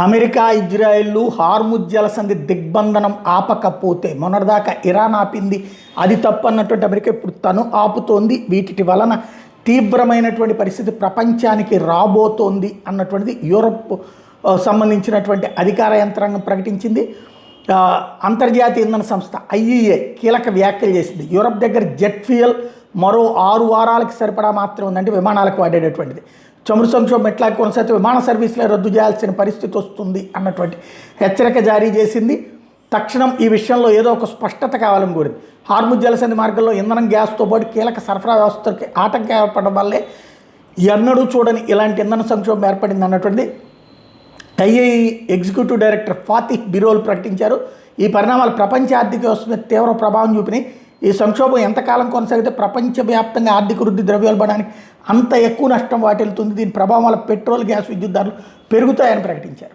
America, Israel Hormuz జలసంధి దిగ్బంధనం ఆపకపోతే మొన్నటిదాకా ఇరాన్ ఆపింది, అది తప్పు అన్నటువంటి అమెరికా ఇప్పుడు తను ఆపుతోంది. వీటి వలన తీవ్రమైనటువంటి పరిస్థితి ప్రపంచానికి రాబోతోంది అన్నటువంటిది యూరప్ సంబంధించినటువంటి అధికార యంత్రాంగం ప్రకటించింది. అంతర్జాతీయ ఇంధన సంస్థ IEA కీలక వ్యాఖ్యలు చేసింది. యూరప్ దగ్గర జెట్ ఫ్యూయల్ మరో 6 వారాలకు సరిపడా మాత్రం ఉందంటే విమానాలకు వాడేటటువంటిది. చమురు సంక్షోభం ఎట్లా కొనసాగితే విమాన సర్వీసులే రద్దు చేయాల్సిన పరిస్థితి వస్తుంది అన్నటువంటి హెచ్చరిక జారీ చేసింది. తక్షణం ఈ విషయంలో ఏదో ఒక స్పష్టత కావాలని కోరింది. హార్ముజ్ జలసంధి మార్గంలో ఇంధనం, గ్యాస్తో పాటు కీలక సరఫరా వ్యవస్థకి ఆటంకం ఏర్పడడం వల్లే ఎన్నడూ చూడని ఇలాంటి ఇంధన సంక్షోభం ఏర్పడింది అన్నటువంటిది IEA ఎగ్జిక్యూటివ్ డైరెక్టర్ ఫాతిహ్ బిరోల్ ప్రకటించారు. ఈ పరిణామాలు ప్రపంచ ఆర్థిక వ్యవస్థ మీద తీవ్ర ప్రభావం చూపినాయి. ఈ సంక్షోభం ఎంతకాలం కొనసాగితే ప్రపంచవ్యాప్తంగా ఆర్థిక వృద్ధి, ద్రవ్యోల్బణానికి అంత ఎక్కువ నష్టం వాటిల్లుతుంది. దీని ప్రభావం వల్ల పెట్రోల్, గ్యాస్, విద్యుత్ ధరలు పెరుగుతాయని ప్రకటించారు.